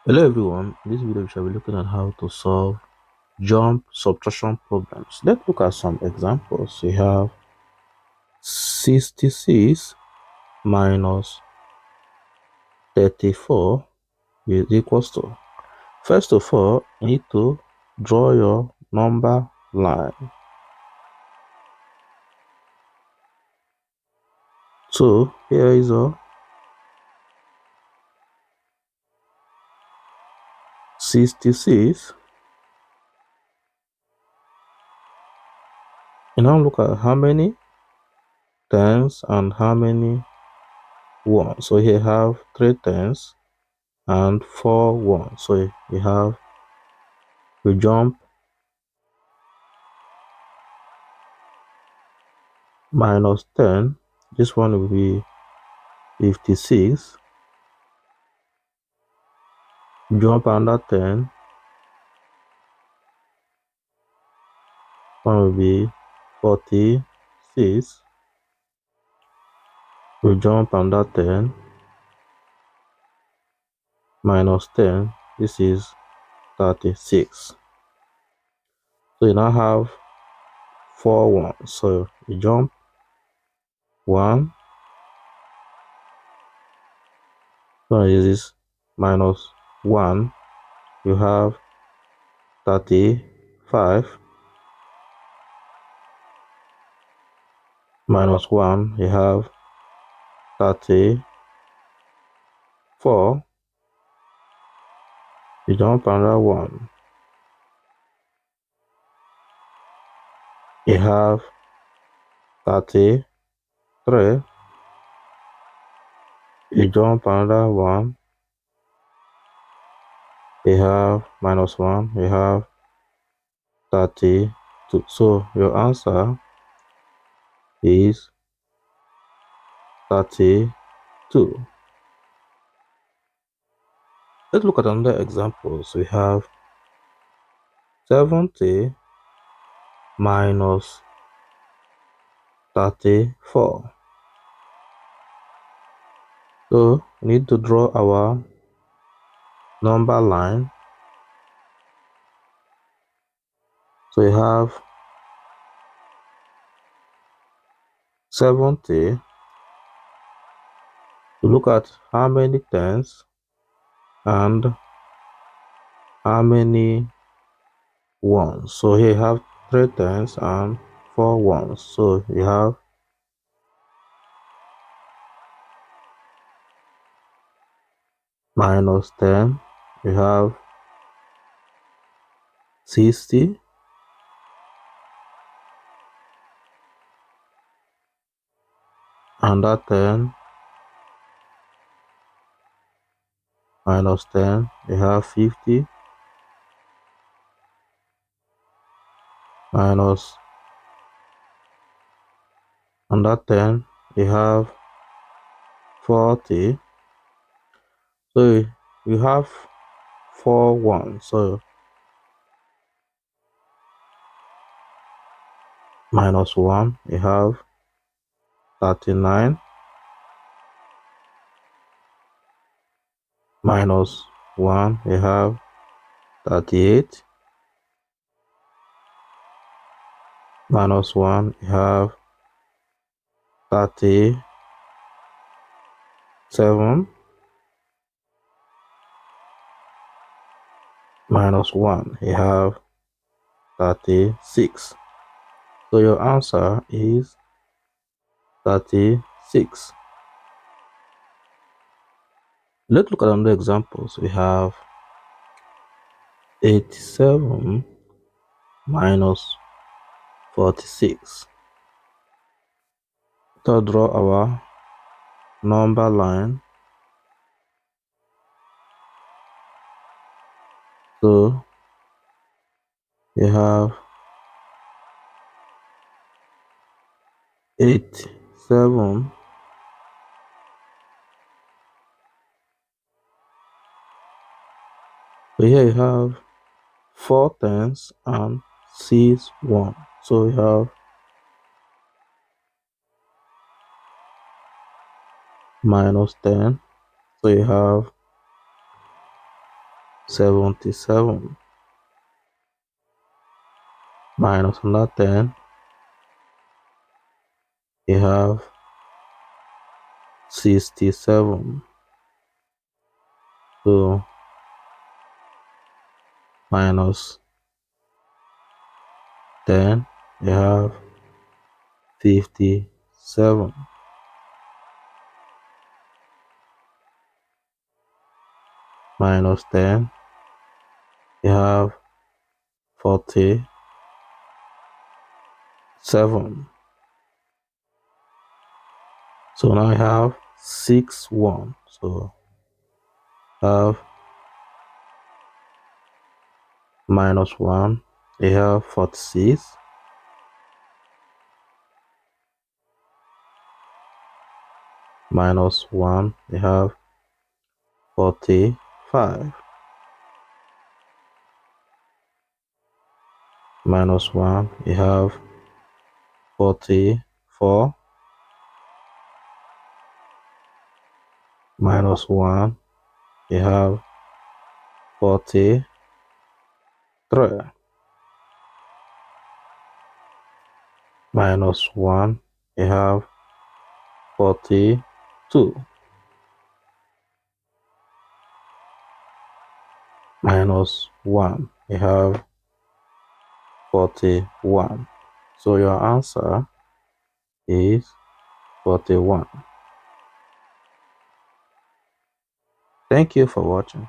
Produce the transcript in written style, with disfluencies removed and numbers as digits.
Hello everyone, in this video we shall be looking at how to solve jump subtraction problems. Let's look at some examples. We have 66 minus 34 is equals to. First of all, you need to draw your number line. So here is a 66. You now look at how many tens and how many ones. So here have 3 tens and 4 ones. So you jump minus 10. This one will be 56. Jump under 10. One will be 46. We jump under 10 minus 10. This is 36. So you now have 4 ones. So you jump 1. So this is minus 1. You have 35. Minus 1. You have 34. You jump under 1. You have 33. You jump another 1. You have minus 1. You have 32. So your answer is 32. Let's look at another example. So we have 70 minus 34. So we need to draw our number line. So we have 70. To look at how many tens and how many ones. So here you have 3 tens and 4 ones. So you have minus 10. You have 60. Under 10 minus 10. You have 50. Minus under 10. You have 40. So you have 4 ones. So minus 1. You have 39. Minus 1. You have 38. Minus 1. You have 37. Minus 1. You have 36. So your answer is 36. Let's look at another examples. We have 87 minus 46. To draw our number line. So you have 87 so here you have 4 tens and 6 1. So you have minus 10. So you have 77 minus another 10, you have 67. So minus 10, you have 57. Minus 10, you have 47. So now I have 61. So have minus 1, you have 46. Minus 1, you have 45. Minus 1, you have 44. Minus 1, you have 43. Minus 1, you have 42. Minus 1, you have 41. So your answer is 41. Thank you for watching.